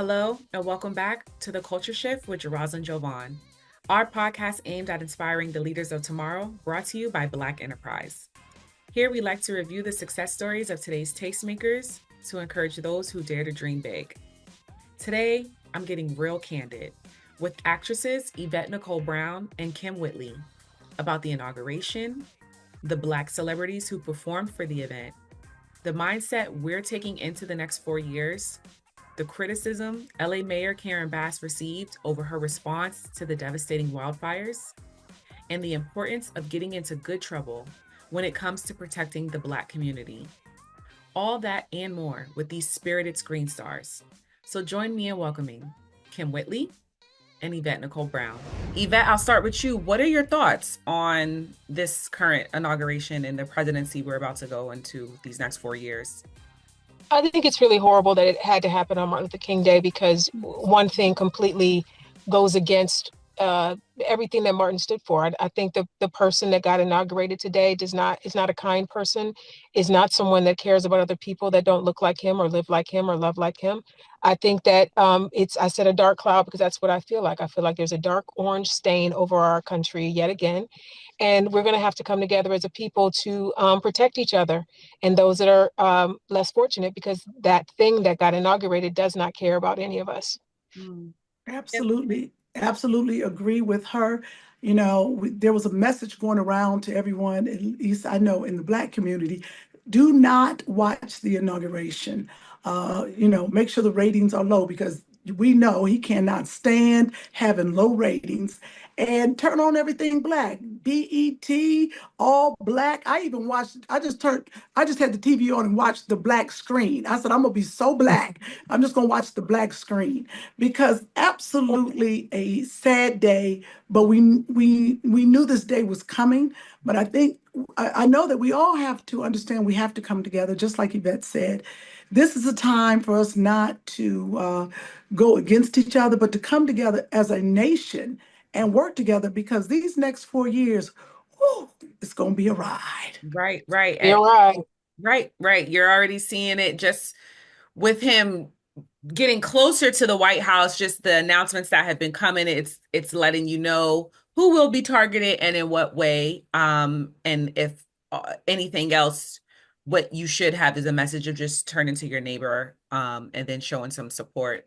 Hello, and welcome back to The Culture Shift with Jaraz Jovan. Our podcast aimed at inspiring the leaders of tomorrow, brought to you by Black Enterprise. Here we like to review the success stories of today's tastemakers to encourage those who dare to dream big. Today, I'm getting real candid with actresses Yvette Nicole Brown and Kym Whitley about the inauguration, the Black celebrities who performed for the event, the mindset we're taking into the next 4 years, the criticism LA Mayor Karen Bass received over her response to the devastating wildfires, and the importance of getting into good trouble when it comes to protecting the Black community. All that and more with these spirited screen stars. So join me in welcoming Kym Whitley and Yvette Nicole Brown. Yvette, I'll start with you. What are your thoughts on this current inauguration and the presidency we're about to go into these next 4 years? I think it's really horrible that it had to happen on Martin Luther King Day because one thing completely goes against everything that Martin stood for. I think the person that got inaugurated today is not a kind person, is not someone that cares about other people that don't look like him or live like him or love like him. I think that I said a dark cloud because that's what I feel like. I feel like there's a dark orange stain over our country yet again. And we're going to have to come together as a people to protect each other and those that are less fortunate, because that thing that got inaugurated does not care about any of us. Absolutely. Absolutely agree with her. There was a message going around to everyone, at least I know in the Black community, do not watch the inauguration. Make sure the ratings are low because we know he cannot stand having low ratings, and turn on everything Black, BET, all Black. I just had the TV on and watched the Black screen. I said, I'm gonna be so Black. I'm just gonna watch the Black screen because absolutely a sad day, but we knew this day was coming. But I know that we all have to understand we have to come together, just like Yvette said. This is a time for us not to go against each other, but to come together as a nation and work together because these next 4 years, whew, it's going to be a ride. Right. You're right. Right. You're already seeing it just with him getting closer to the White House, just the announcements that have been coming. It's letting you know who will be targeted and in what way. And if anything else, what you should have is a message of just turning to your neighbor and then showing some support.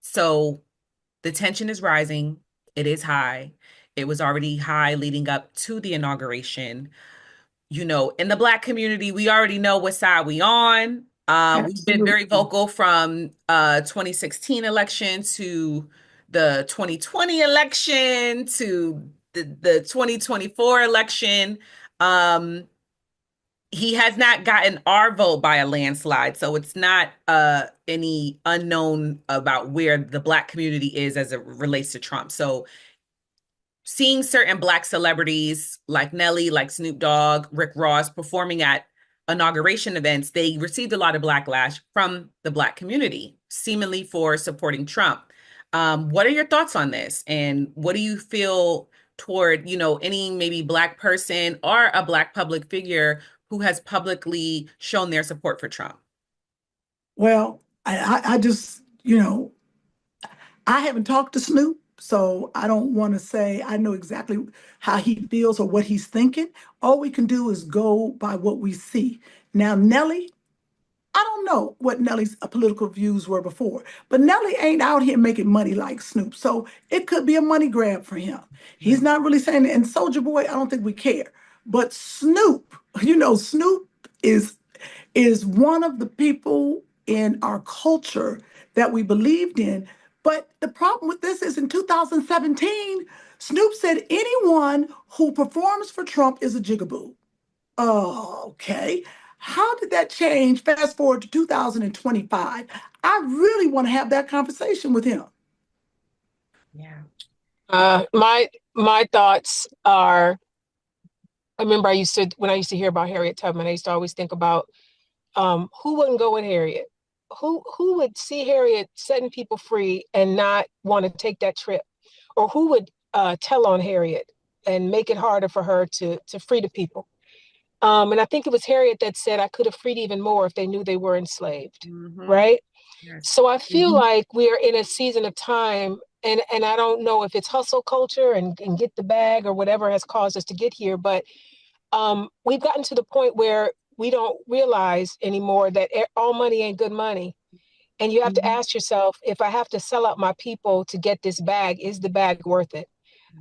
So the tension is rising. It is high. It was already high leading up to the inauguration. In the Black community, we already know what side we on. We've been very vocal from 2016 election to the 2020 election to the 2024 election. He has not gotten our vote by a landslide, so it's not any unknown about where the Black community is as it relates to Trump. So seeing certain Black celebrities like Nelly, like Snoop Dogg, Rick Ross performing at inauguration events, they received a lot of backlash from the Black community, seemingly for supporting Trump. What are your thoughts on this? And what do you feel toward, any maybe Black person or a Black public figure who has publicly shown their support for Trump? Well, I just, I haven't talked to Snoop, so I don't want to say I know exactly how he feels or what he's thinking. All we can do is go by what we see. Now, Nelly, I don't know what Nelly's political views were before, but Nelly ain't out here making money like Snoop, so it could be a money grab for him. He's not really saying it. And Soulja Boy, I don't think we care. But Snoop, Snoop is one of the people in our culture that we believed in. But the problem with this is in 2017, Snoop said anyone who performs for Trump is a jigaboo. Oh, okay. How did that change? Fast forward to 2025. I really want to have that conversation with him. Yeah. My thoughts are, I remember when I used to hear about Harriet Tubman, I used to always think about who wouldn't go with Harriet? Who would see Harriet setting people free and not want to take that trip? Or who would tell on Harriet and make it harder for her to free the people? And I think it was Harriet that said, I could have freed even more if they knew they were enslaved. Mm-hmm. Right. Yes. So I feel Mhm. like we're in a season of time, and I don't know if it's hustle culture and get the bag or whatever has caused us to get here, but we've gotten to the point where we don't realize anymore that all money ain't good money. And you have to Mhm. ask yourself, if I have to sell out my people to get this bag, is the bag worth it?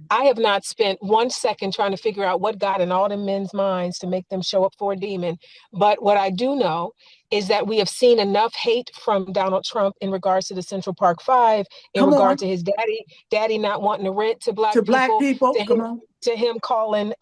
I have not spent 1 second trying to figure out what got in all the men's minds to make them show up for a demon. But what I do know is that we have seen enough hate from Donald Trump in regards to the Central Park Five, in Come regard on, to his daddy not wanting to rent to to black Black people, people. to Come him on. to him calling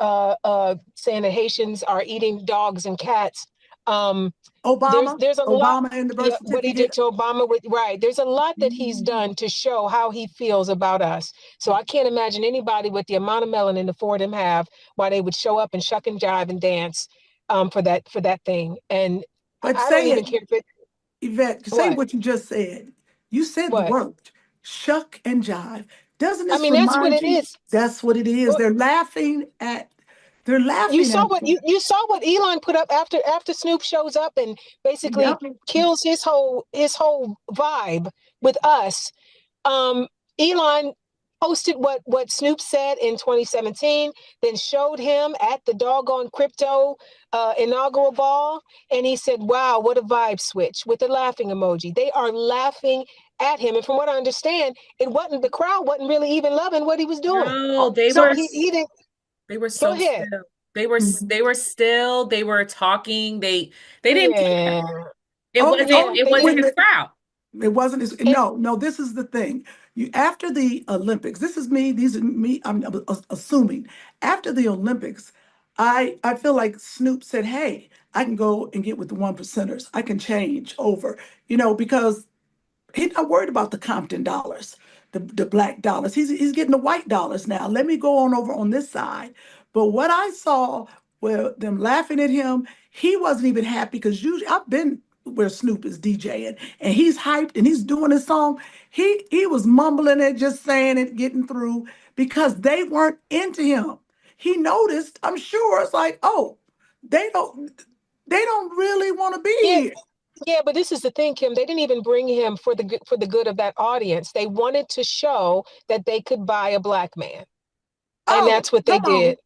saying that Haitians are eating dogs and cats. Um, there's Obama, there's a lot. Obama and the birth Yeah, what he did certificate. to Obama with right. There's a lot that he's Mhm. done to show how he feels about us. So I can't imagine anybody with the amount of melanin the four of them have why they would show up and shuck and jive and dance for that thing. And But I don't say even it, care if it Yvette, say what what you just said. You said the what. word shuck and jive. Doesn't I this mean, that's what remind it you? is. That's what it is. Well, They're you laughing saw at what you. you saw what Elon put up after Snoop shows up and basically Yep. kills his whole vibe with us. um, Elon posted what Snoop said in 2017, then showed him at the doggone crypto inaugural ball, and he said, "Wow, what a vibe switch!" with the laughing emoji. They are laughing at him, and from what I understand, the crowd wasn't really even loving what he was doing. No, they So were he didn't they were go so ahead. still. They were Mhm. they were still, they were talking. They didn't care. Yeah, Oh, yeah, It they wasn't didn't. when his the crowd. it wasn't as It, no. This is the thing. You after the Olympics. This is me. These are me. I'm assuming after the Olympics, I feel like Snoop said, "Hey, I can go and get with the one percenters. I can change over." Because he's not worried about the Compton dollars, the black dollars. He's getting the white dollars now. Let me go on over on this side. But what I saw were them laughing at him. He wasn't even happy because usually I've been where Snoop is DJing and he's hyped and he's doing his song. He was mumbling it, just saying it, getting through because they weren't into him. He noticed, I'm sure, it's like, oh, they don't they don't really want to be yeah, here. Yeah, but this is the thing, Kim. They didn't even bring him for the good of that audience. They wanted to show that they could buy a black man, and Oh, that's what they come on. did.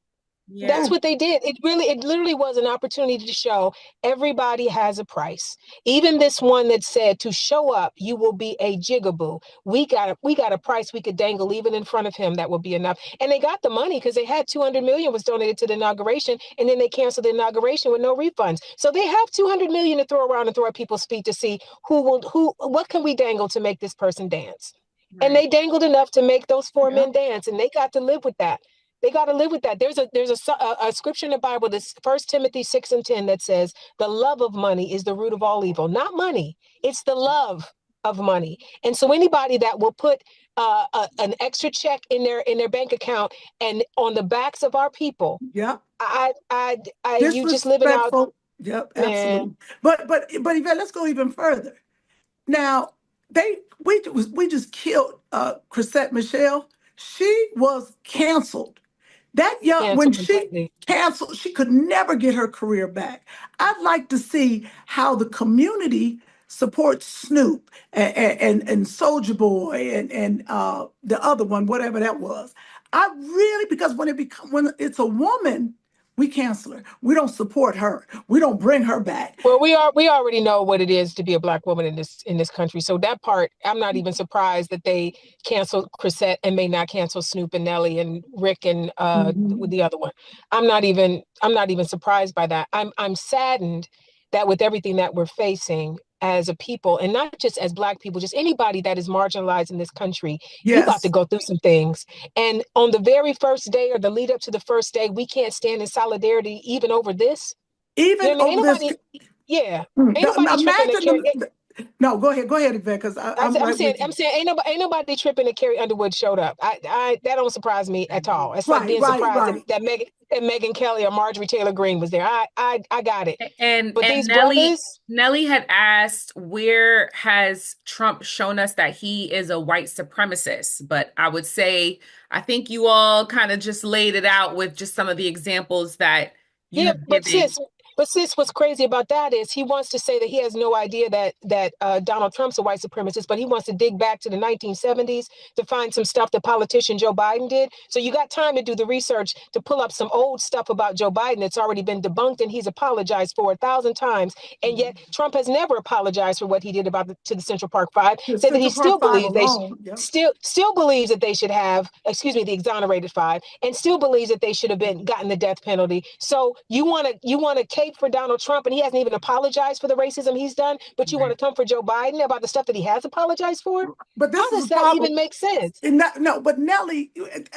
That's Yeah. what they did. It literally was an opportunity to show everybody has a price. Even this one that said to show up, you will be a jigaboo. We got a price we could dangle even in front of him that would be enough. And they got the money because they had 200 million was donated to the inauguration, and then they canceled the inauguration with no refunds. So they have 200 million to throw around and throw at people's feet to see what can we dangle to make this person dance. And Right. they dangled enough to make those four Yeah. men dance, and they got to live with that. They got to live with that. There's a scripture in the Bible, this First Timothy 6:10, that says the love of money is the root of all evil. Not money, it's the love of money. And so anybody that will put an extra check in their bank account and on the backs of our people, Yep. you just living out, Disrespectful. Yep, man. absolutely. But Yvette, let's go even further. Now, we just killed Chrisette Michelle. She was canceled. That young when Canceled she completely. canceled, she could never get her career back. I'd like to see how the community supports Snoop and Soldier Boy and the other one, whatever that was. I really because when it's a woman, we cancel her. We don't support her. We don't bring her back. Well, we already know what it is to be a black woman in this country. So that part, I'm not even surprised that they canceled Chrisette and may not cancel Snoop and Nelly and Rick and with Mhm. the other one. I'm not even surprised by that. I'm saddened that with everything that we're facing as a people, and not just as black people, just anybody that is marginalized in this country, you about to Yes. go through some things. And on the very first day or the lead up to the first day, we can't stand in solidarity even over this. You Even know what I mean? over Ain't this. nobody, yeah, ain't nobody tripping to Imagine carry. no, go ahead, Yvette, because I I'm said, I'm right saying, with I'm you. saying, ain't nobody tripping that Carrie Underwood showed up. That don't surprise me at all. It's like Right, being right, surprised right. that Megan Kelly or Marjorie Taylor Greene was there. I got it. But And these brothers, Nelly had asked, where has Trump shown us that he is a white supremacist? But I would say, I think you all kind of just laid it out with just some of the examples that You Yeah, have but given. sis, what's crazy about that is he wants to say that he has no idea that Donald Trump's a white supremacist, but he wants to dig back to the 1970s to find some stuff that politician Joe Biden did. So you got time to do the research to pull up some old stuff about Joe Biden that's already been debunked and he's apologized for 1,000 times. And yet Trump has never apologized for what he did to the Central Park Five. The Said that he Central Park still Five believes alone. Yep. still believes that they should have, excuse me, the exonerated five, and still believes that they should have been gotten the death penalty. So you want to cape for Donald Trump, and he hasn't even apologized for the racism he's done, but you want to come for Joe Biden about the stuff that he has apologized for? But How this is does the that problem. even make sense? No, but Nelly,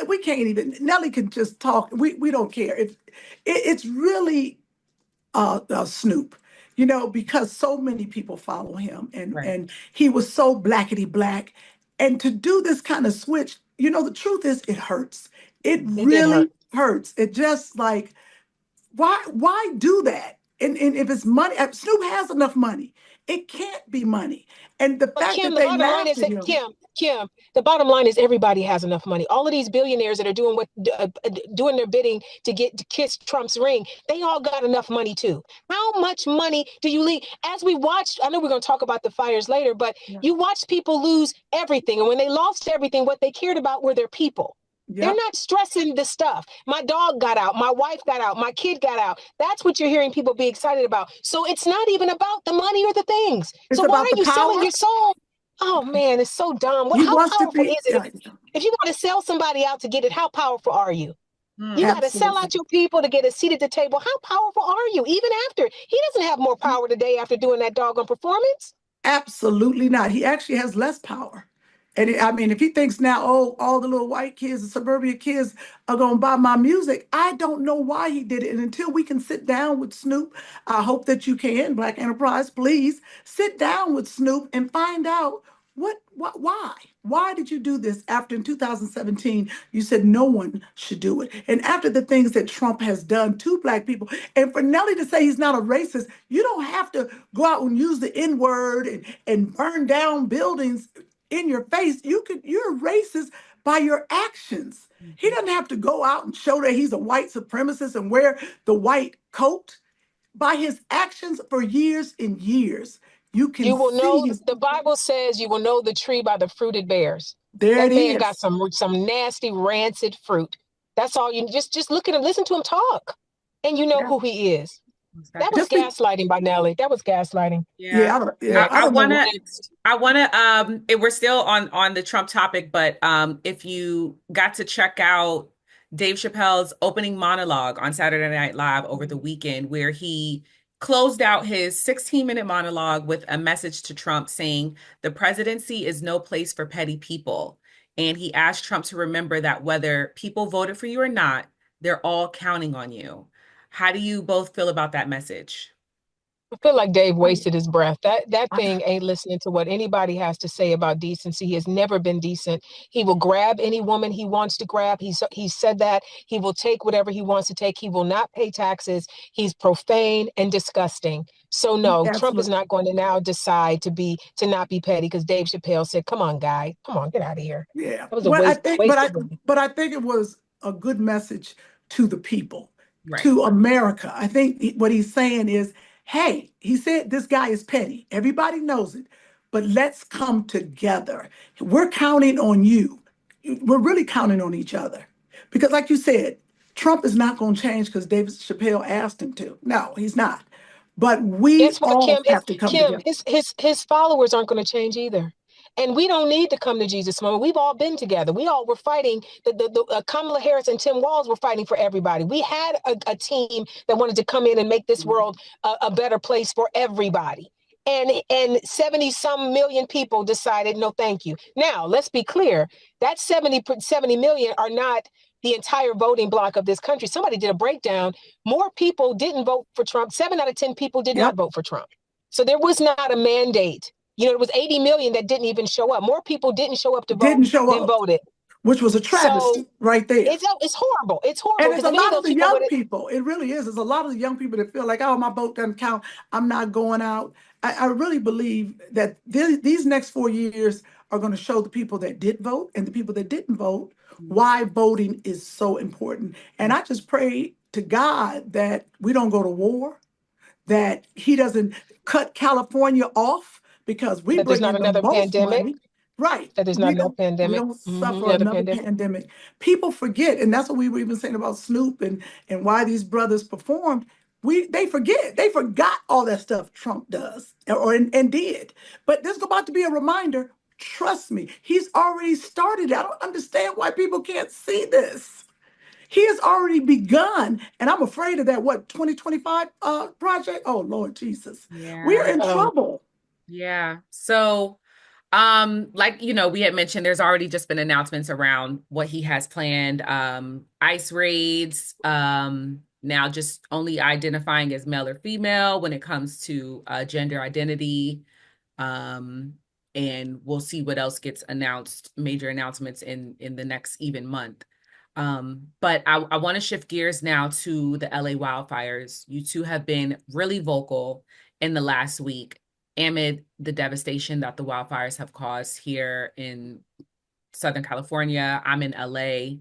we can't even. Nelly can just talk. We don't care. It's really Snoop, because so many people follow him, Right. and he was so blackety black, and to do this kind of switch, the truth is it hurts. It It did hurt. really hurts. It just like why do that? And if it's money, Snoop has enough money. It can't be money. And the But fact Kym, that the they bottom line is laughed at that him. Kym, the bottom line is everybody has enough money. All of these billionaires that are doing their bidding to get to kiss Trump's ring, they all got enough money too. How much money do you leave? As we watched, I know we're going to talk about the fires later, but Yeah. you watch people lose everything, and when they lost everything, what they cared about were their people. They're Yep. not stressing the stuff. My dog got out. My wife got out. My kid got out. That's what you're hearing people be excited about. So it's not even about the money or the things. It's So why about are the you selling power. your soul? Oh man, it's so dumb. He How wants to powerful be. is it? If you want to sell somebody out to get it, how powerful are you? You got to sell Absolutely. out your people to get a seat at the table. How powerful are you? Even after he doesn't have more power today after doing that doggone performance. Absolutely not. He actually has less power. And I mean, if he thinks now, oh, all the little white kids, the suburbia kids are going to buy my music, I don't know why he did it. And until we can sit down with Snoop, I hope that you can, Black Enterprise, please sit down with Snoop and find out why? Why did you do this after in 2017 you said no one should do it? And after the things that Trump has done to Black people, and for Nelly to say he's not a racist, you don't have to go out and use the N-word and burn down buildings in your face. You're racist by your actions. He doesn't have to go out and show that he's a white supremacist and wear the white coat. By his actions for years and years, you can You will see know, the Bible says you will know the tree by the fruit it bears. there That it man got is. some nasty, rancid fruit. That's all you just look at him, listen to him talk, and you know Yeah. who he is. That was Just be, gaslighting by Nelly. That was gaslighting. Yeah. yeah, I I don't know what. wanna we're still on the Trump topic, but if you got to check out Dave Chappelle's opening monologue on Saturday Night Live over the weekend, where he closed out his 16-minute monologue with a message to Trump saying the presidency is no place for petty people. And he asked Trump to remember that whether people voted for you or not, they're all counting on you. How do you both feel about that message? I feel like Dave wasted his breath. That thing ain't listening to what anybody has to say about decency. He has never been decent. He will grab any woman he wants to grab. He said that. He will take whatever he wants to take. He will not pay taxes. He's profane and disgusting. So no, Trump is Absolutely. not going to now decide to not be petty because Dave Chappelle said, "Come on, guy, come on, get out of here." Yeah. That was a Well, I think, waste of money. but I think it was a good message to the people, Right. to America. I think what he's saying is, hey, he said this guy is petty. Everybody knows it, but let's come together. We're counting on you. We're really counting on each other. Because like you said, Trump is not going to change because David Chappelle asked him to. No, he's not. But we Guess what, all Kym? have to come Kym, together. his followers aren't going to change either. And we don't need to come to Jesus moment. We've all been together. We all were fighting. Kamala Harris and Tim Walz were fighting for everybody. We had a team that wanted to come in and make this world a better place for everybody. And 70 some million people decided, no, thank you. Now, let's be clear. That 70 million are not the entire voting block of this country. Somebody did a breakdown. More people didn't vote for Trump. 7 out of 10 people did not Yep. vote for Trump. So there was not a mandate. It was 80 million that didn't even show up. More people didn't show up to vote Didn't show than up, voted. which was a So travesty right there. it's horrible. It's horrible And it's because a many of lot of those the people would young have. people. It really is. There's a lot of the young people that feel like, oh, my vote doesn't count. I'm not going out. I really believe that these next 4 years are going to show the people that did vote and the people that didn't vote why voting is so important. And I just pray to God that we don't go to war, that he doesn't cut California off because we That there's bring not in the another most pandemic. money. Right. That there's not another We pandemic. don't suffer Another another pandemic. pandemic. People forget, and that's what we were even saying about Snoop and why these brothers performed. They forget. They forgot all that stuff Trump does and did. But this is about to be a reminder. Trust me, he's already started. I don't understand why people can't see this. He has already begun, and I'm afraid of that, what, 2025 project? Oh, Lord Jesus. We're Yeah. in trouble. Yeah. So, like, we had mentioned there's already just been announcements around what he has planned. ICE raids, now just only identifying as male or female when it comes to gender identity. Um, and we'll see what else gets announced, major announcements in the next even month. But I want to shift gears now to the LA wildfires. You two have been really vocal in the last week amid the devastation that the wildfires have caused here in Southern California. I'm in LA.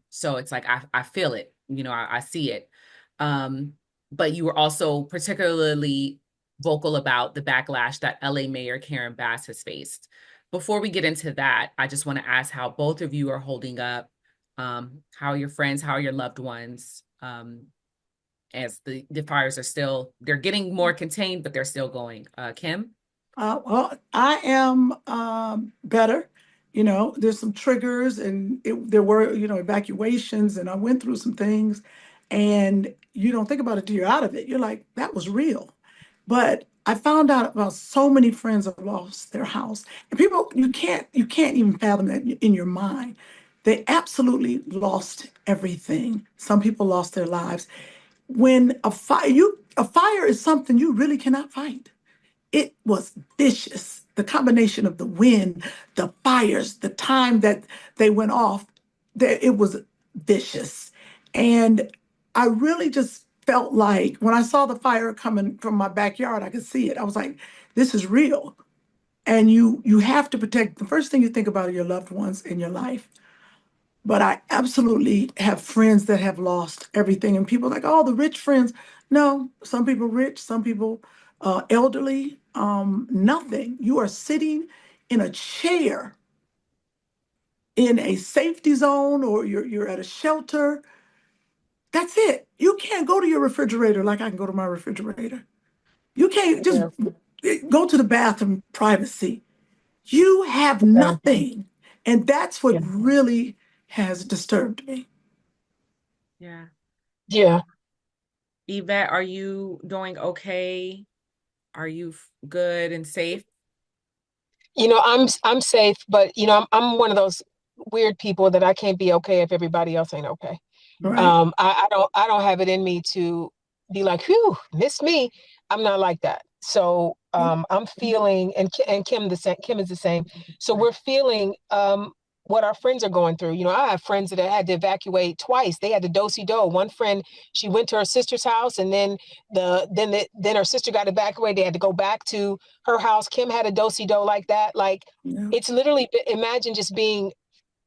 So it's like I feel it, I see it. But you were also particularly vocal about the backlash that LA Mayor Karen Bass has faced. Before we get into that, I just want to ask how both of you are holding up. How are your friends? How are your loved ones? As the fires they're getting more contained, but they're still going. Kym? Well, I am better. There's some triggers, and there were, evacuations, and I went through some things, and you don't think about it till you're out of it. You're like, that was real. But I found out about so many friends have lost their house, and people, you can't even fathom that in your mind. They absolutely lost everything. Some people lost their lives. When a fire is something you really cannot fight. It was vicious. The combination of the wind, the fires, the time that they went off, it was vicious. And I really just felt like when I saw the fire coming from my backyard, I could see it. I was like, this is real. And you have to protect. The first thing you think about are your loved ones in your life. But I absolutely have friends that have lost everything. And people are like, oh, the rich friends. No, some people rich, some people elderly, nothing. You are sitting in a chair in a safety zone, or you're at a shelter. That's it. You can't go to your refrigerator like I can go to my refrigerator. You can't just Yeah. go to the bathroom privacy. You have Yeah. nothing. And that's what Yeah. really has disturbed me. Yeah. Yeah. Yvette, are you doing okay? Are you good and safe? I'm safe, but I'm one of those weird people that I can't be okay if everybody else ain't okay. Right. I don't have it in me to be like, whew, miss me. I'm not like that. So I'm feeling, and Kym the same. Kym is the same. So we're feeling what our friends are going through. I have friends that had to evacuate twice. They had to do-si-do. One friend, she went to her sister's house, and then then her sister got evacuated. They had to go back to her house. Kym had a do-si-do like that. Like, Yeah. it's literally, imagine just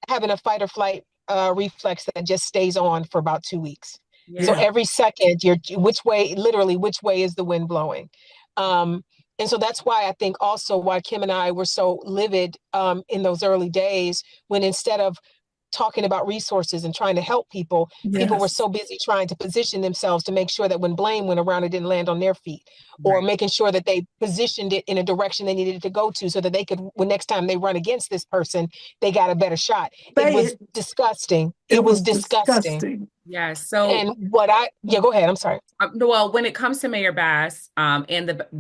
having a fight or flight reflex that just stays on for about 2 weeks. So Yeah. every second, literally, which way is the wind blowing? And so that's why I think also why Kym and I were so livid in those early days, when instead of talking about resources and trying to help people, people were Yes. so busy trying to position themselves to make sure that when blame went around, it didn't land on their feet, or Right. making sure that they positioned it in a direction they needed it to go to, so that they could, when next time they run against this person, they got a better shot. It Say was it. disgusting. It It was was disgusting. disgusting. Yes. So, And yeah, go ahead. I'm sorry. well, when it comes to Mayor Bass, and that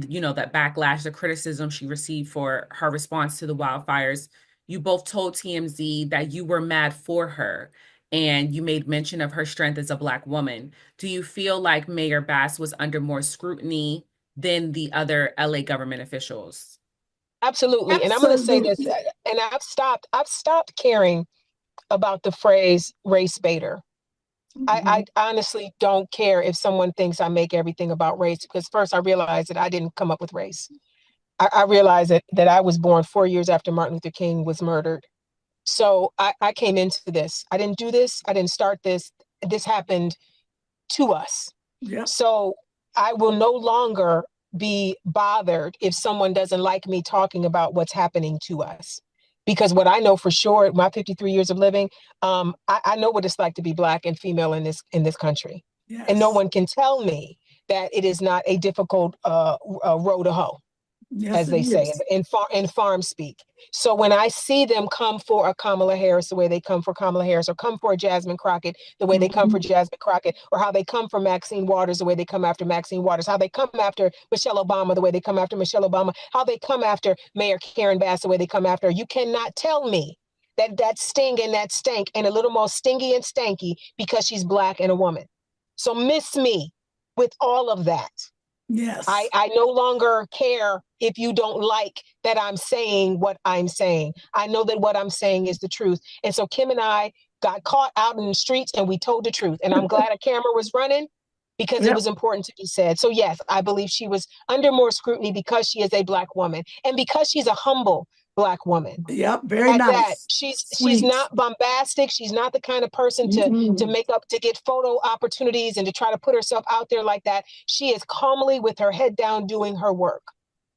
backlash, the criticism she received for her response to the wildfires, you both told TMZ that you were mad for her, and you made mention of her strength as a Black woman. Do you feel like Mayor Bass was under more scrutiny than the other LA government officials? Absolutely. And I'm going to say this, Absolutely. and I've stopped caring about the phrase race baiter. I Mhm. honestly don't care if someone thinks I make everything about race, because first I realize that I didn't come up with race. I realized that I was born 4 years after Martin Luther King was murdered. So I came into this. I didn't do this. I didn't start this. This happened to us. Yep. So I will no longer be bothered if someone doesn't like me talking about what's happening to us. Because what I know for sure, my 53 years of living, I know what it's like to be Black and female in this country. Yes. And no one can tell me that it is not a difficult row to hoe. Yes, as they say in farm speak. So when I see them come for a Kamala Harris the way they come for Kamala Harris, or come for a Jasmine Crockett the way they come for Jasmine Crockett, or how they come for Maxine Waters the way they come after Maxine Waters, how they come after Michelle Obama the way they come after Michelle Obama, how they come after Mayor Karen Bass the way they come after her, you cannot tell me that sting and that stank and a little more stingy and stanky because she's Black and a woman. So miss me with all of that. Yes. I no longer care if you don't like that I'm saying what I'm saying. I know that what I'm saying is the truth. And so Kym and I got caught out in the streets and we told the truth. And I'm glad a camera was running because it was important to be said. So yes, I believe she was under more scrutiny because she is a Black woman and because she's a humble Black woman. Yep, very At nice. that, she's not bombastic. She's not the kind of person to get photo opportunities and to try to put herself out there like that. She is calmly with her head down doing her work.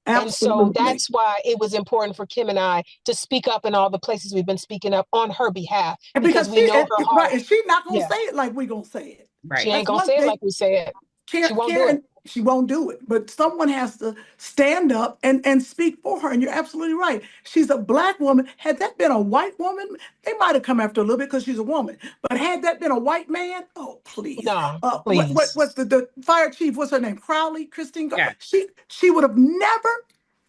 Absolutely. And so that's why it was important for Kym and I to speak up in all the places we've been speaking up on her behalf. And because we know her heart. Right, and she's not going to say it like we're going to say it. Right. She ain't going to say it like we say it. She won't do it. She won't do it. But someone has to stand up and speak for her. And you're absolutely right. She's a Black woman. Had that been a white woman, they might have come after her a little bit because she's a woman. But had that been a white man, oh, please. No, please. What's the fire chief? What's her name? Crowley? Christine? Yeah. She would have never,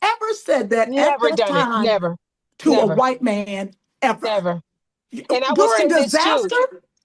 ever said that never at that done time it. Never. To a white man, ever. Never. And I will say this too.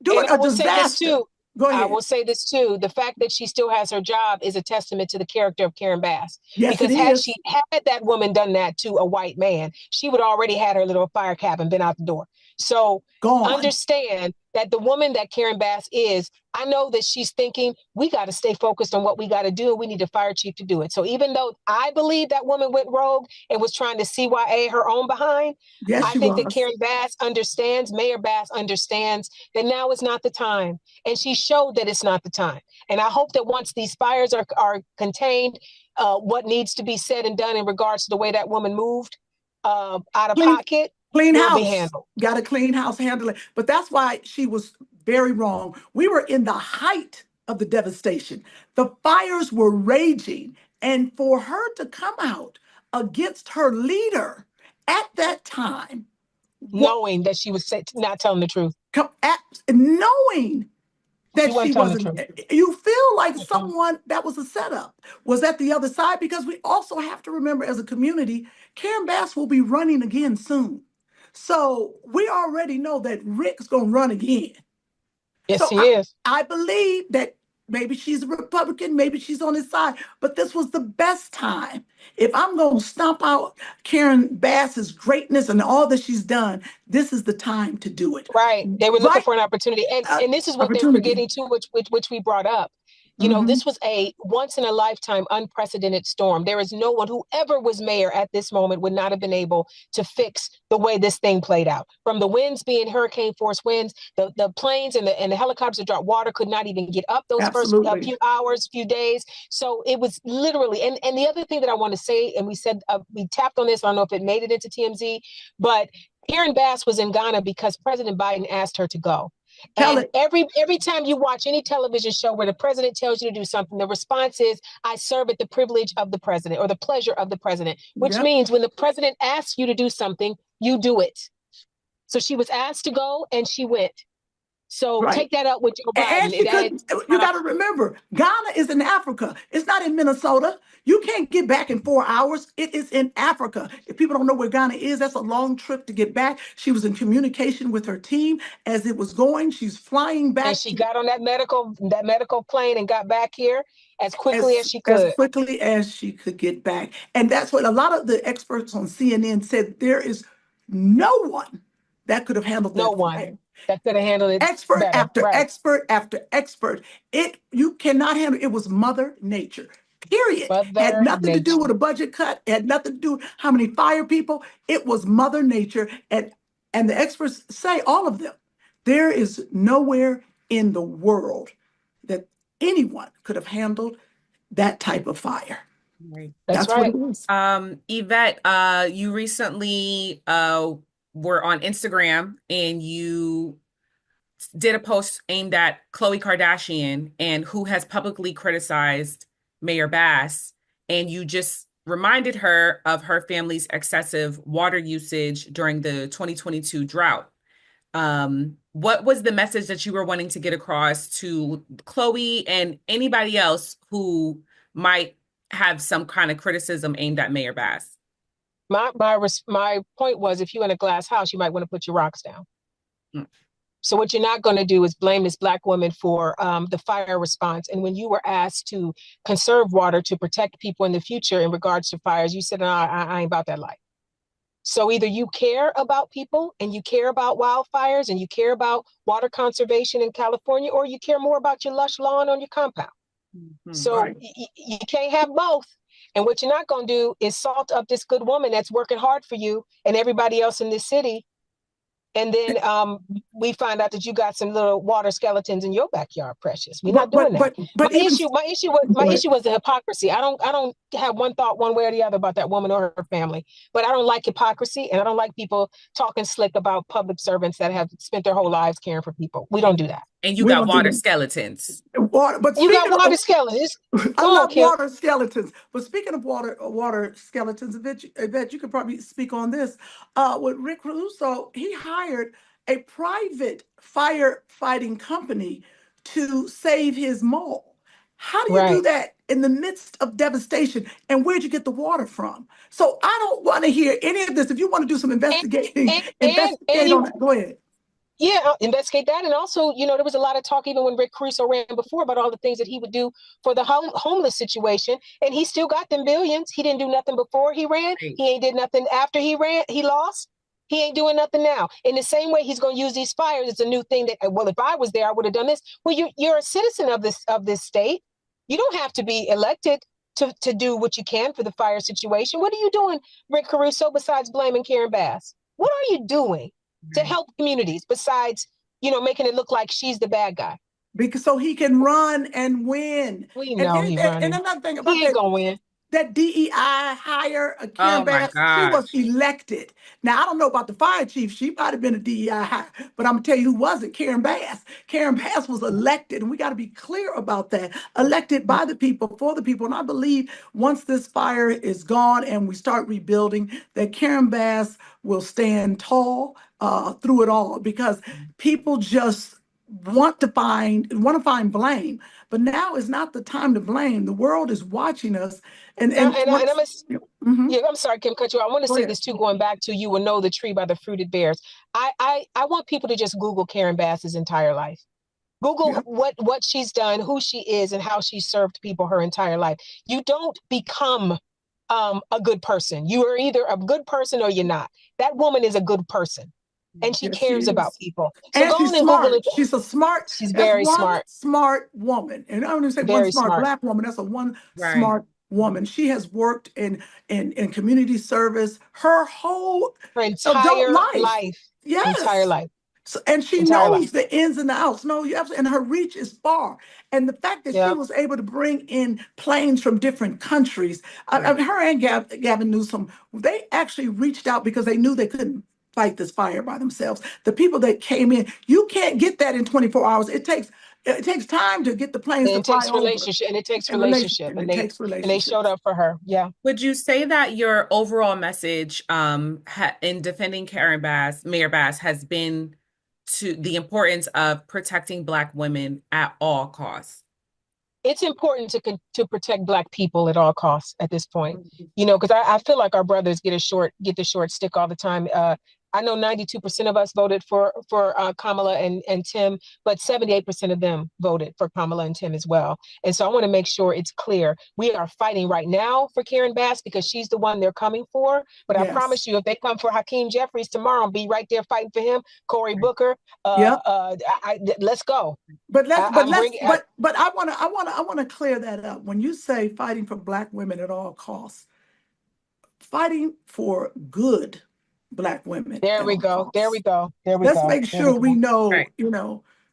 During a disaster. Go ahead. I will say this too. The fact that she still has her job is a testament to the character of Karen Bass. Yes, because had that woman done that to a white man, she would already had her little fire cap and been out the door. So understand that the woman that Karen Bass is, I know that she's thinking, we got to stay focused on what we got to do. We need a fire chief to do it. So even though I believe that woman went rogue and was trying to CYA her own behind, I think that Karen Bass understands, Mayor Bass understands that now is not the time. And she showed that it's not the time. And I hope that once these fires are contained, what needs to be said and done in regards to the way that woman moved out of pocket, clean house. Be handled. Got a clean house, handle it. But that's why she was very wrong. We were in the height of the devastation. The fires were raging. And for her to come out against her leader at that time, knowing that she was not telling the truth, knowing that she wasn't, you feel like someone that was a setup was at the other side, because we also have to remember as a community, Karen Bass will be running again soon. So we already know that Rick's going to run again. Yes, he is. I believe that maybe she's a Republican, maybe she's on his side, but this was the best time. If I'm going to stomp out Karen Bass's greatness and all that she's done, this is the time to do it. Right. They were looking for an opportunity. And this is what they're forgetting too, which we brought up. You know, this was a once in a lifetime unprecedented storm. There is no one, whoever was mayor at this moment would not have been able to fix the way this thing played out. From the winds being hurricane force winds, the planes and the helicopters that dropped water could not even get up those first few hours, few days. So it was literally, and the other thing that I want to say, and we said, we tapped on this, I don't know if it made it into TMZ, but Karen Bass was in Ghana because President Biden asked her to go. And every time you watch any television show where the president tells you to do something, the response is, I serve at the privilege of the president or the pleasure of the president, which means when the president asks you to do something, you do it. So she was asked to go and she went. So take that up with Joe Biden. You got to remember, Ghana is in Africa. It's not in Minnesota. You can't get back in 4 hours. It is in Africa. If people don't know where Ghana is, that's a long trip to get back. She was in communication with her team as it was going. She's flying back. And she got on that medical plane and got back here as quickly as she could. As quickly as she could get back. And that's what a lot of the experts on CNN said. There is no one that could have handled that. No one that could have handled it. Expert after expert after expert. You cannot handle it. It was Mother Nature. Period. Had nothing to do with a budget cut. It had nothing to do with how many fire people. It was Mother Nature. And the experts say, all of them, there is nowhere in the world that anyone could have handled that type of fire. Right. That's That's what right. it is. Yvette, you recently were on Instagram and you did a post aimed at Khloe Kardashian and who has publicly criticized Mayor Bass. And you just reminded her of her family's excessive water usage during the 2022 drought. What was the message that you were wanting to get across to Khloe and anybody else who might have some kind of criticism aimed at Mayor Bass? My point was, if you're in a glass house, you might want to put your rocks down. Mm. So what you're not going to do is blame this Black woman for the fire response. And when you were asked to conserve water to protect people in the future in regards to fires, you said, no, I ain't about that life. So either you care about people and you care about wildfires and you care about water conservation in California, or you care more about your lush lawn on your compound. So Right. you can't have both. And what you're not going to do is salt up this good woman that's working hard for you and everybody else in this city. And then we find out that you got some little water skeletons in your backyard, Precious. We're not doing that. But My even issue was the hypocrisy. I don't have one thought one way or the other about that woman or her family. But I don't like hypocrisy, and I don't like people talking slick about public servants that have spent their whole lives caring for people. We don't do that. And you we got don't do water that. skeletons. Water, but You got speaking water of, skeletons. I Come on, love Kym. water skeletons. But speaking of water skeletons, Yvette, you could probably speak on this. With Rick Russo, he hired a private firefighting company to save his mall. How do you do Right. that in the midst of devastation? And where'd you get the water from? So I don't want to hear any of this. If you want to do some investigating, And investigate on you it. Go ahead. Yeah, investigate that. And also, there was a lot of talk even when Rick Caruso ran before about all the things that he would do for the homeless situation. And he still got them billions. He didn't do nothing before he ran. Right. He ain't did nothing after he ran. He lost. He ain't doing nothing now. In the same way, he's going to use these fires. It's a new thing that, well, if I was there, I would have done this. Well, you're a citizen of this state. You don't have to be elected to do what you can for the fire situation. What are you doing, Rick Caruso, besides blaming Karen Bass? What are you doing to help communities besides, making it look like she's the bad guy? Because so he can run and win. We And know he running. another thing about He ain't that, gonna win. that DEI hire, Karen Oh my Bass, she was gosh. elected. Now, I don't know about the fire chief. She might have been a DEI hire, but I'm going to tell you who wasn't, Karen Bass. Karen Bass was elected, and we got to be clear about that. Elected by the people, for the people. And I believe once this fire is gone and we start rebuilding, that Karen Bass will stand tall through it all, because people just want to find blame. But now is not the time to blame. The world is watching us. And Yeah, I'm sorry, Kym, cut you off. I want to Go say ahead. this too, going back to you will know the tree by the fruit it bears. I want people to just Google Karen Bass's entire life. Google Yeah. what she's done, who she is, and how she served people her entire life. You don't become a good person. You are either a good person or you're not. That woman is a good person, and she Yes, she cares about is. people. So And go she's on and Google smart. it. She's a smart, She's that's very one smart. smart woman. And I don't even say one Very smart smart. Black woman, that's a one Right. smart woman. She has worked in community service her whole Her adult entire life. life. Entire Yes. life. So, and she Entire life. knows the ins and the outs. No, you absolutely, and her reach is far. And the fact that she Yeah. was able to bring in planes from different countries, I mean, her and Gavin Newsom, they actually reached out because they knew they couldn't fight this fire by themselves. The people that came in, you can't get that in 24 hours. It takes time to get the planes to And it fly takes over. relationship, and it takes And relationship, and and it takes they showed relationships. up for her. Yeah. Would you say that your overall message in defending Mayor Bass, has been to the importance of protecting Black women at all costs? It's important to protect Black people at all costs at this point, because I feel like our brothers get the short stick all the time. I know 92% of us voted for Kamala and Tim, but 78% of them voted for Kamala and Tim as well. And so I want to make sure it's clear. We are fighting right now for Karen Bass because she's the one they're coming for. But I Yes. promise you, if they come for Hakeem Jeffries tomorrow, I'll be right there fighting for him. Cory Booker, Yep. let's go. But I want to clear that up. When you say fighting for Black women at all costs, fighting for good Black women There at we all go. There we costs. go. There we Let's go. make There we sure we go. know, Right.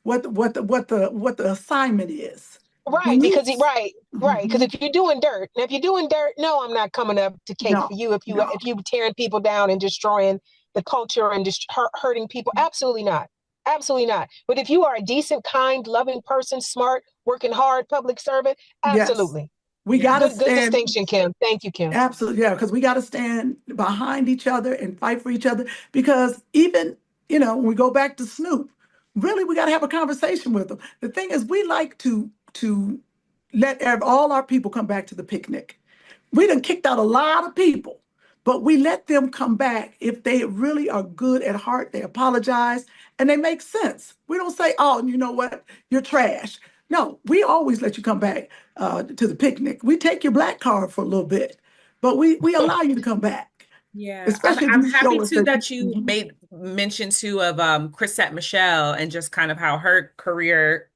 what the assignment is. Right, because because if you're doing dirt, no, I'm not coming up to cake for you. If you tearing people down and destroying the culture and just hurting people, absolutely not. Absolutely not. But if you are a decent, kind, loving person, smart, working hard, public servant, absolutely. Yes. We got to good distinction, Kym. Thank you, Kym. Absolutely, yeah, because we got to stand behind each other and fight for each other. Because even, when we go back to Snoop, really, we got to have a conversation with them. The thing is, we like to let all our people come back to the picnic. We done kicked out a lot of people, but we let them come back if they really are good at heart. They apologize and they make sense. We don't say, "Oh, you know what? You're trash." No, we always let you come back to the picnic. We take your black card for a little bit, but we allow you to come back. Yeah, Especially if I'm you happy show us too that you Mhm. made mention too of Chrisette Michele and just kind of how her career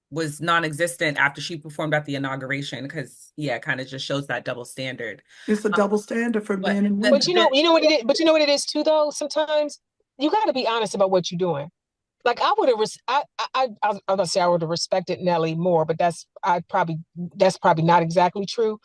was non-existent after she performed at the inauguration, because it kind of just shows that double standard. It's a double standard for But men and the, women. But you know what it is. But you know what it is too, though. Sometimes you got to be honest about what you're doing. Like I would have, I'm gonna say I would have respected Nelly more, but that's probably not exactly true.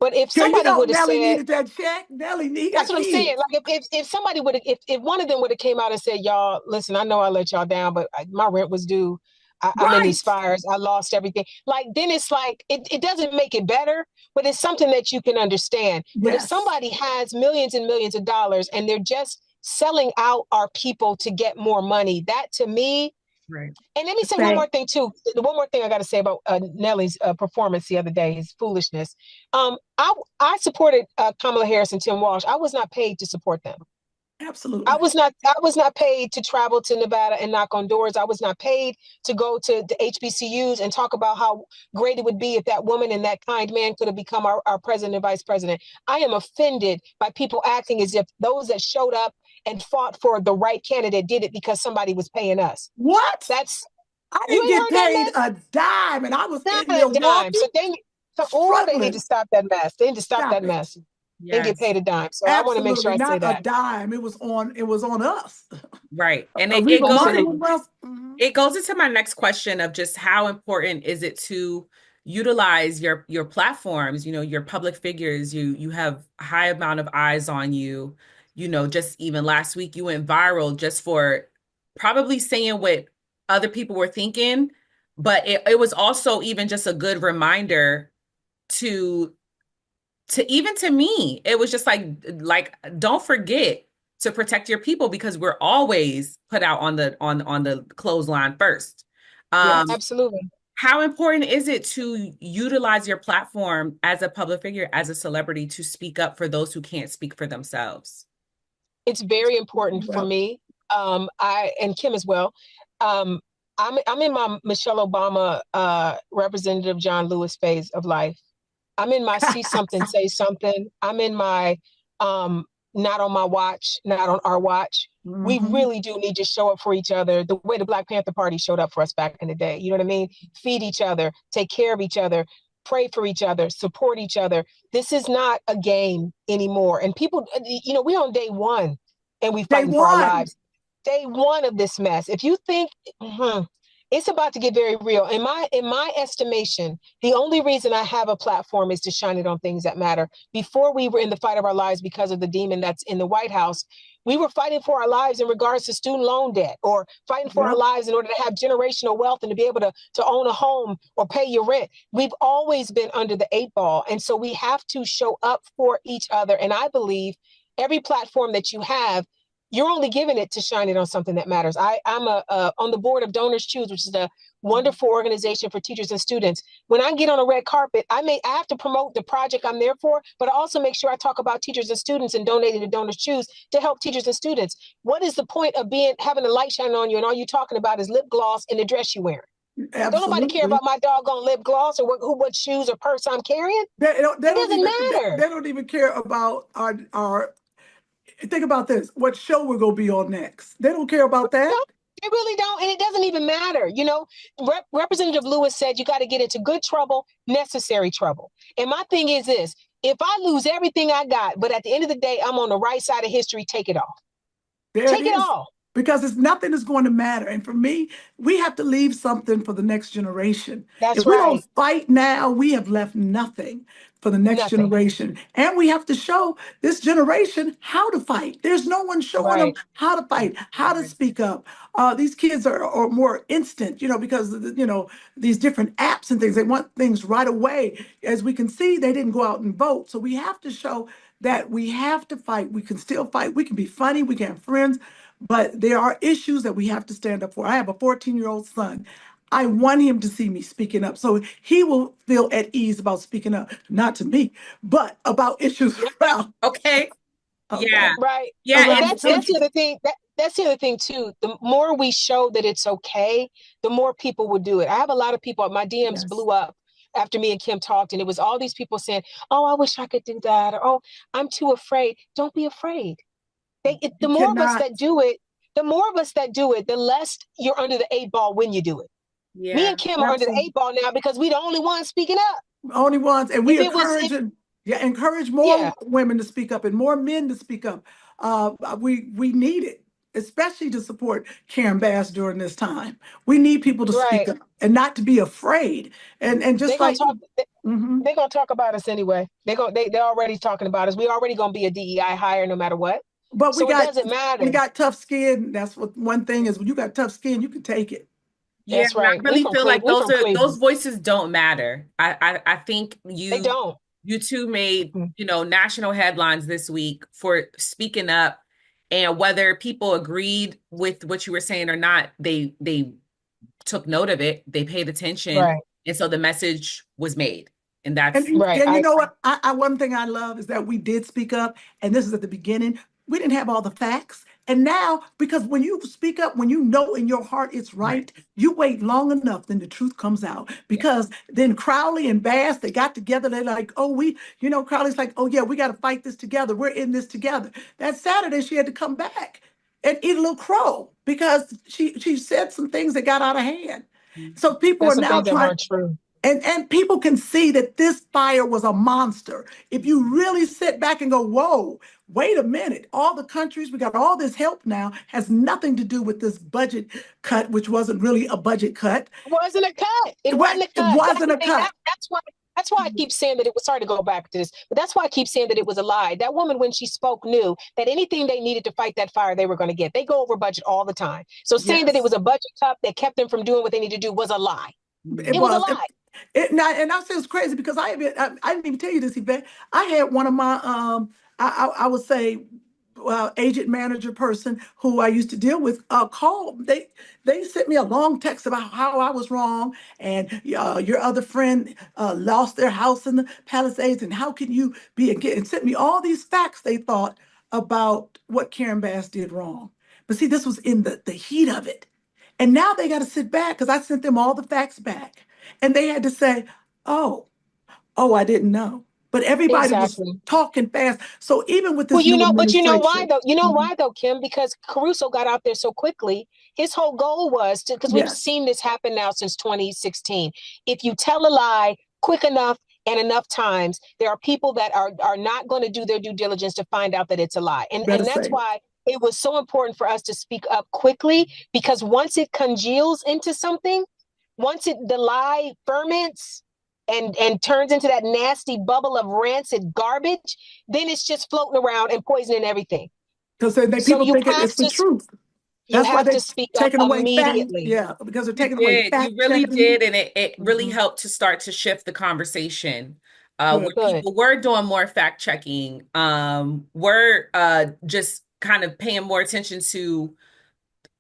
But if Yeah, somebody would have Nelly said, needed that check. Nelly, he that's got what I'm saying. kids. Like if somebody would have, if one of them would have came out and said, y'all, listen, I know I let y'all down, but my rent was due. I'm in Right. these fires. I lost everything. Like, then it's like, it doesn't make it better, but it's something that you can understand. But if Yes. somebody has millions and millions of dollars and they're just selling out our people to get more money, that to me, right. and let me say one more thing too. The one more thing I got to say about Nelly's performance the other day is foolishness. I supported Kamala Harris and Tim Walsh. I was not paid to support them. Absolutely. I was not paid to travel to Nevada and knock on doors. I was not paid to go to the HBCUs and talk about how great it would be if that woman and that kind man could have become our president and vice president. I am offended by people acting as if those that showed up and fought for the right candidate did it because somebody was paying us. What? That's I you didn't ain't get heard that paid mess? a dime, and I was Not in a dime. Milwaukee So they need to struggling. stop that mess. They need to stop that Stop it. mess. Didn't get Yes. paid a dime. So I want to make sure Absolutely I say not a that. dime. It was on us. Right. And it Aretha goes Martin in, was us. Mhm. it goes into my next question of just how important is it to utilize your platforms, your public figures. You have a high amount of eyes on you. Just even last week you went viral just for probably saying what other people were thinking, but it was also even just a good reminder to even to me. It was just like don't forget to protect your people, because we're always put out on the clothesline first. Yeah, um absolutely. how important is it to utilize your platform as a public figure, as a celebrity, to speak up for those who can't speak for themselves? It's very important for Well, me. I and Kym as well. Um, I'm in my Michelle Obama, Representative John Lewis phase of life. I'm in my see something, say something. I'm in my um, not on my watch, not on our watch. We mhm. really do need to show up for each other the way the Black Panther Party showed up for us back in the day. You know what I mean? Feed each other, take care of each other, pray for each other, support each other. This is not a game anymore. And people, we're on day one and we Day fighting for our one. lives. Day one of this mess. If you think it's about to get very real, in my estimation, the only reason I have a platform is to shine it on things that matter. Before we were in the fight of our lives because of the demon that's in the White House, we were fighting for our lives in regards to student loan debt, or fighting for our Yep. lives in order to have generational wealth and to be able to own a home or pay your rent. We've always been under the 8 ball. And so we have to show up for each other. And I believe every platform that you have, you're only giving it to shine it on something that matters. I'm on the board of Donors Choose, which is a wonderful organization for teachers and students. When I get on a red carpet, I have to promote the project I'm there for, but I also make sure I talk about teachers and students and donating to Donors Choose to help teachers and students. What is the point of having a light shining on you and all you talking about is lip gloss and the dress you're wearing? Don't nobody care Absolutely. about my doggone lip gloss or what shoes or purse I'm carrying. They It don't doesn't even matter. they don't even care about our. Think about this. What show we're gonna be on next? They don't care about that. They really don't, and it doesn't even matter. Representative Lewis said you got to get into good trouble, necessary trouble. And my thing is this: if I lose everything I got, but at the end of the day, I'm on the right side of history, take it all. There it Take it is. all. because it's nothing is going to matter. And for me, we have to leave something for the next generation. That's If we right. don't fight now, we have left nothing for the next Nothing. generation. And we have to show this generation how to fight. There's no one showing them Right. how to fight, how to speak up. These kids are more instant, because of these different apps and things. They want things right away. As we can see, they didn't go out and vote. So we have to show that we have to fight. We can still fight. We can be funny. We can have friends. But there are issues that we have to stand up for. I have a 14-year-old son. I want him to see me speaking up so he will feel at ease about speaking up, not to me, but about issues around, Okay. Yeah. Right. Yeah. And around the that's the country. other thing. That's the other thing too. The more we show that it's okay, the more people will do it. I have a lot of people, my DMs Yes. blew up after me and Kym talked, and it was all these people saying, "Oh, I wish I could do that," or "Oh, I'm too afraid." Don't be afraid. The You more of us cannot. that do it, the less you're under the 8 ball when you do it. Me Yeah. and Kym are under the Absolutely. 8 ball now because we're the only ones speaking up. Only ones, and If we it was, if encourage Yeah, more women to speak up and more men to speak up. We need it, especially to support Karen Bass during this time. We need people to speak right. up and not to be afraid. And They're just gonna like, talk. mhm. They're gonna talk about us anyway. They're already talking about us. We're already gonna be a DEI hire no matter what. But So it doesn't we matter. got tough skin. That's what one thing is. When you got tough skin, you can take it. Yeah, That's and I right. really feel like We from those Cleveland. voices don't matter. I think They don't. you two made, Mm. national headlines this week for speaking up, and whether people agreed with what you were saying or not, they took note of it, they paid attention, Right. and so the message was made. And And that's Right. and you I know what? One thing I love is that we did speak up, and this is at the beginning. We didn't have all the facts, and now because when you speak up, when you know in your heart it's right. right, you wait long enough, then the truth comes out. Yeah. Because then Crowley and Bass, they got together. They're like, oh, Crowley's like, oh yeah, we got to fight this together. We're in this together. That Saturday, she had to come back and eat a little crow because she said some things that got out of hand. So people are There's some now things that trying. weren't true. And people can see that this fire was a monster. If you really sit back and go, whoa, wait a minute, all the countries, we got all this help now, has nothing to do with this budget cut, which wasn't really a budget cut. It wasn't a cut. It wasn't a It cut. That's wasn't the a thing. cut. That's why I keep saying that it was. Sorry to go back to this, but that's why I keep saying that it was a lie. That woman, when she spoke, knew that anything they needed to fight that fire, they were going to get. They go over budget all the time. So saying that it was Yes, a budget cut that kept them from doing what they need to do was a lie. it It was a was. lie. And I say it's crazy because I didn't even tell you this, Yvette. I had one of my I would say agent manager person who I used to deal with call. They sent me a long text about how I was wrong and your other friend lost their house in the Palisades and how can you be again, and sent me all these facts they thought about what Karen Bass did wrong. But see, this was in the heat of it. And now they got to sit back because I sent them all the facts back. And they had to say, oh, I didn't know. But everybody was Exactly. talking fast. So even with Well, this new but you know why administration, though? You know mhm, why though, Kym? Because Caruso got out there so quickly. His whole goal was to, because we've yes, seen this happen now since 2016. If you tell a lie quick enough and enough times, there are people that are not going to do their due diligence to find out that it's a lie. better And that's say it. why it was so important for us to speak up quickly, because once it congeals into something, the lie ferments and turns into that nasty bubble of rancid garbage, then it's just floating around and poisoning everything. Because then So people think it's the truth. you That's why have to they're speak up taking away fact. immediately. Yeah, because they're You taking away did. You fact really checking. did. And it really Mhm. helped to start to shift the conversation, where Good. Good. people were doing more fact checking, were just kind of paying more attention to,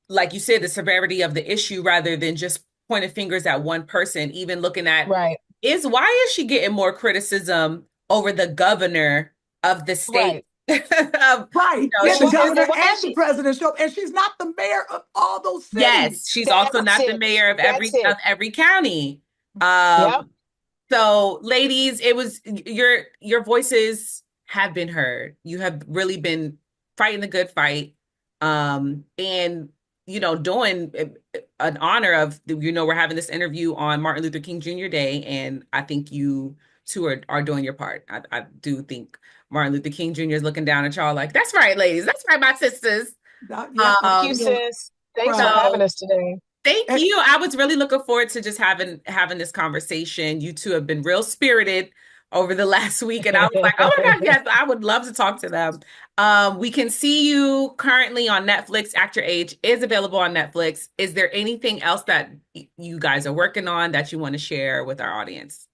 like you said, the severity of the issue rather than just pointing fingers at one person, even looking at Right. why is she getting more criticism over the governor of the state? Right. Right. Yeah, the What is governor it? What is and the she? president show up, and she's not the mayor of all those cities. Yes, she's also That's not the it. mayor of That's it. every county. Um, Yep. So, ladies, it was your voices have been heard. You have really been fighting the good fight, and doing an honor of we're having this interview on Martin Luther King Jr. Day, and I think you two are doing your part. I do think Martin Luther King Jr. is looking down at y'all like, that's right, ladies, that's right, my sisters. Yeah, Thank you, Um, sis. Thanks for proud. having so us today. thank you. I was really looking forward to just having this conversation. You two have been real spirited over the last week, and I was like, oh my God, yes, I would love to talk to them. We can see you currently on Netflix. Act Your Age is available on Netflix. Is there anything else that you guys are working on that you want to share with our audience?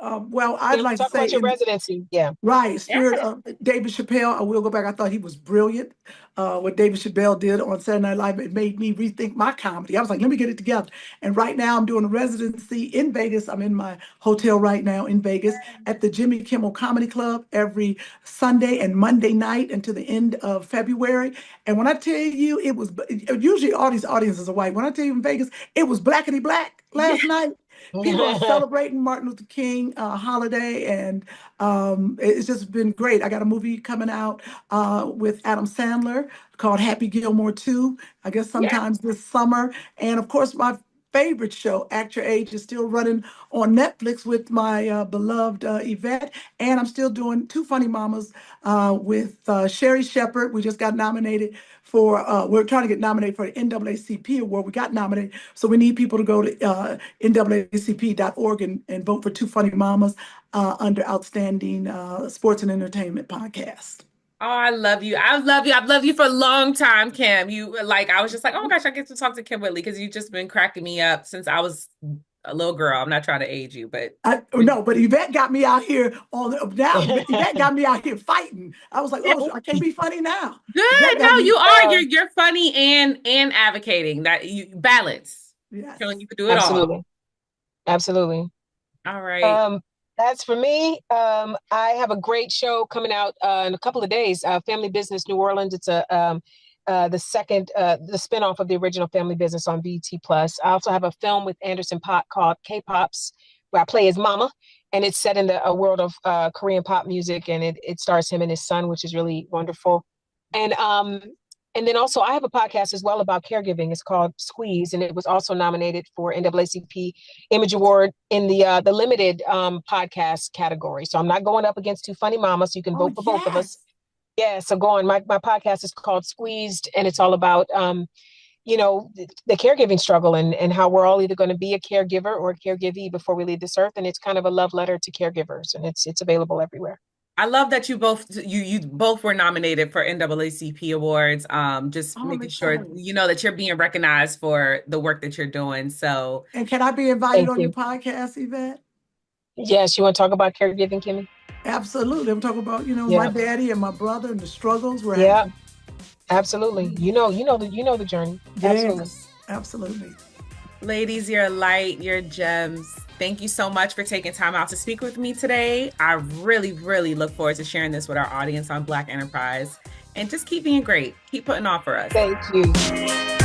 Well, I'd like to Talk say about your residency. Yeah. right, Yeah. spirit of David Chappelle. I will go back. I thought he was brilliant. What David Chappelle did on Saturday Night Live, it made me rethink my comedy. I was like, let me get it together. And right now, I'm doing a residency in Vegas. I'm in my hotel right now in Vegas at the Jimmy Kimmel Comedy Club every Sunday and Monday night until the end of February. And when I tell you, it was usually all these audiences are white. When I tell you in Vegas, it was blackety black last night. People are celebrating Martin Luther King holiday, and it's just been great. I got a movie coming out with Adam Sandler called Happy Gilmore 2, I guess Yeah. sometimes this summer. And of course, my favorite show, Act Your Age, is still running on Netflix with my beloved Yvette. And I'm still doing Two Funny Mamas with Sherry Shepherd. We just got nominated for, we're trying to get nominated for the NAACP award. We got nominated. So we need people to go to NAACP.org and vote for Two Funny Mamas under Outstanding Sports and Entertainment Podcast. Oh, I love you. I love you. I've loved you for a long time, Kym. I was just like, oh my gosh, I get to talk to Kym Whitley because you've just been cracking me up since I was a little girl. I'm not trying to age you, but No, but Yvette got me out here Yvette got me out here fighting. I was like, oh, I can't be funny now. Yvette good. got No, me. you are. You're funny and advocating that you balance. Yes. Showing you can do it all. Absolutely. Absolutely. All right. That's for me. I have a great show coming out in a couple of days. Family Business New Orleans. It's the spinoff of the original Family Business on BET Plus. I also have a film with Anderson .Paak called K-Pops, where I play his mama, and it's set in a world of Korean pop music, and it stars him and his son, which is really wonderful. And then also I have a podcast as well about caregiving. It's called Squeeze, and it was also nominated for NAACP Image Award in the limited podcast category. So I'm not going up against Two Funny Mamas. You can vote for both of us. Yeah, so go on. My podcast is called Squeezed, and it's all about the caregiving struggle and how we're all either going to be a caregiver or a caregivee before we leave this earth. And it's kind of a love letter to caregivers, and it's available everywhere. I love that you both were nominated for NAACP awards. Just making sure that you're being recognized for the work that you're doing. So, and can I be invited on your podcast, Yvette? Yes, you want to talk about caregiving, Kimmy? Absolutely. I'm talking about my daddy and my brother and the struggles we're having. Absolutely. You know the journey. Yes, absolutely. Ladies, you're light, you're gems. Thank you so much for taking time out to speak with me today. I really, really look forward to sharing this with our audience on Black Enterprise. And just keep being great. Keep putting on for us. Thank you.